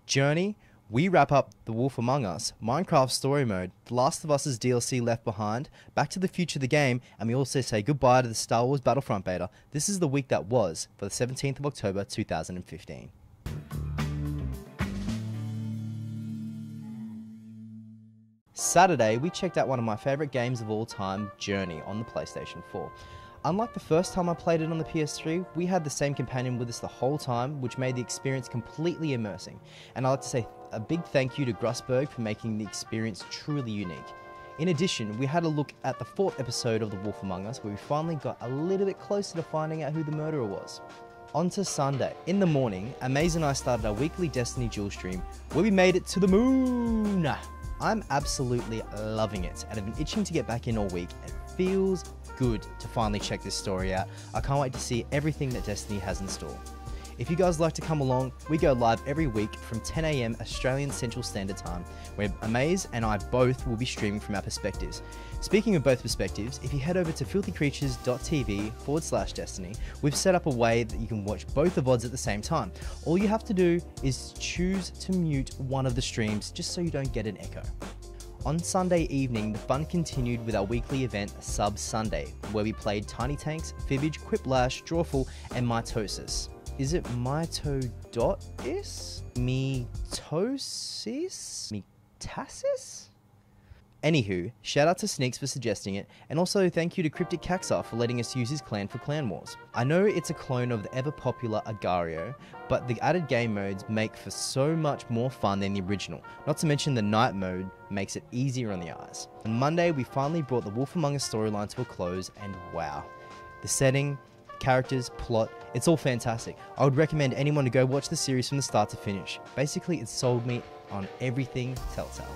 Journey, we wrap up The Wolf Among Us, Minecraft Story Mode, The Last of Us's DLC Left Behind, Back to the Future the game, and we also say goodbye to the Star Wars Battlefront Beta. This is the week that was, for the 17th of October 2015. Saturday, we checked out one of my favourite games of all time, Journey, on the PlayStation 4. Unlike the first time I played it on the PS3, we had the same companion with us the whole time, which made the experience completely immersing. And I'd like to say a big thank you to Grussberg for making the experience truly unique. In addition, we had a look at the 4th episode of The Wolf Among Us, where we finally got a little bit closer to finding out who the murderer was. On to Sunday. In the morning, Amaze and I started our weekly Destiny dual stream, where we made it to the moon! I'm absolutely loving it, and I've been itching to get back in all week. It feels good to finally check this story out. I can't wait to see everything that Destiny has in store. If you guys like to come along, we go live every week from 10 AM Australian Central Standard Time, where Amaze and I both will be streaming from our perspectives. Speaking of both perspectives, if you head over to filthycreatures.tv/Destiny, we've set up a way that you can watch both the VODs at the same time. All you have to do is choose to mute one of the streams just so you don't get an echo. On Sunday evening, the fun continued with our weekly event, Sub Sunday, where we played Tiny Tanks, Fibbage, Quiplash, Drawful, and Mitosis. Is it Mitodotis? Mitosis? Metasis? Anywho, shout out to Sneaks for suggesting it, and also thank you to Cryptic Caxar for letting us use his clan for Clan Wars. I know it's a clone of the ever popular Agario, but the added game modes make for so much more fun than the original, not to mention the night mode makes it easier on the eyes. On Monday, we finally brought the Wolf Among Us storyline to a close, and wow. The setting, characters, plot, it's all fantastic. I would recommend anyone to go watch the series from the start to finish. Basically, it sold me on everything Telltale.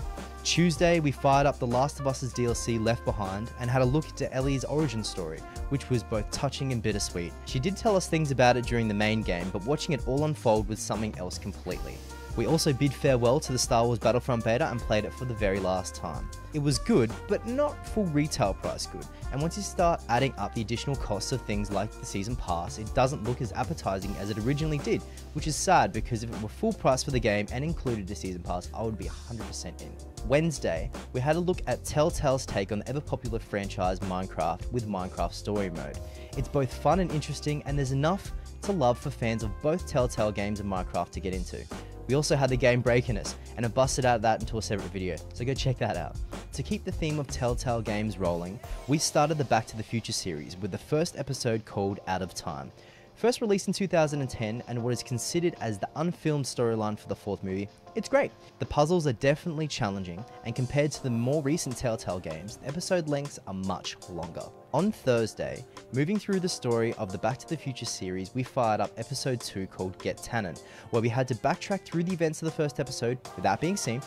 Tuesday, we fired up The Last of Us's DLC Left Behind and had a look into Ellie's origin story, which was both touching and bittersweet. She did tell us things about it during the main game, but watching it all unfold was something else completely. We also bid farewell to the Star Wars Battlefront Beta and played it for the very last time. It was good, but not full retail price good, and once you start adding up the additional costs of things like the Season Pass, it doesn't look as appetizing as it originally did, which is sad because if it were full price for the game and included the Season Pass, I would be 100% in. Wednesday, we had a look at Telltale's take on the ever-popular franchise Minecraft with Minecraft Story Mode. It's both fun and interesting, and there's enough to love for fans of both Telltale games and Minecraft to get into. We also had the game Breaking Us, and have busted out that into a separate video, so go check that out. To keep the theme of Telltale games rolling, we started the Back to the Future series with the first episode called Out of Time. First released in 2010 and what is considered as the unfilmed storyline for the 4th movie, it's great. The puzzles are definitely challenging, and compared to the more recent Telltale games, the episode lengths are much longer. On Thursday, moving through the story of the Back to the Future series, we fired up episode 2 called Get Tannen, where we had to backtrack through the events of the first episode without being seen,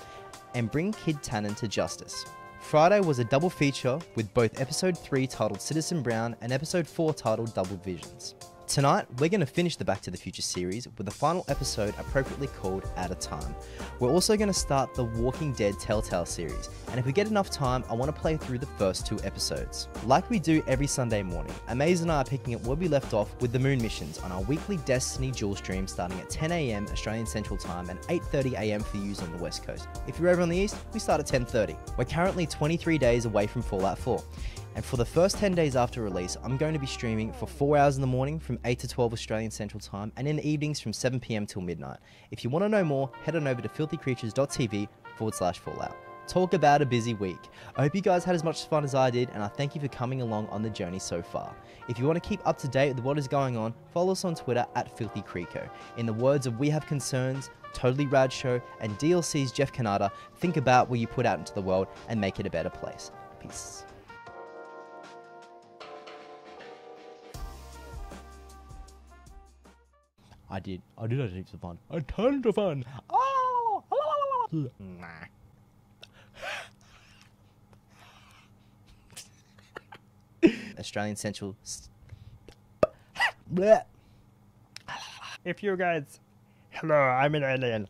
and bring Kid Tannen to justice. Friday was a double feature with both episode 3 titled Citizen Brown and episode 4 titled Double Visions. Tonight, we're going to finish the Back to the Future series with the final episode appropriately called Out of Time. We're also going to start the Walking Dead Telltale series, and if we get enough time, I want to play through the first 2 episodes. Like we do every Sunday morning, Amaze and I are picking up where we left off with the moon missions on our weekly Destiny dual stream starting at 10 AM Australian Central Time and 8:30 AM for you on the West Coast. If you're over on the East, we start at 10:30. We're currently 23 days away from Fallout 4. And for the first 10 days after release, I'm going to be streaming for 4 hours in the morning from 8 to 12 Australian Central Time and in the evenings from 7 PM till midnight. If you want to know more, head on over to filthycreatures.tv/Fallout. Talk about a busy week. I hope you guys had as much fun as I did, and I thank you for coming along on the journey so far. If you want to keep up to date with what is going on, follow us on Twitter at FilthyCreeco. In the words of We Have Concerns, Totally Rad Show, and DLC's Jeff Canada, think about what you put out into the world and make it a better place. Peace. I did have heaps of fun. A ton of fun. Oh! Nah. Australian Central. If you guys... Hello, I'm an alien.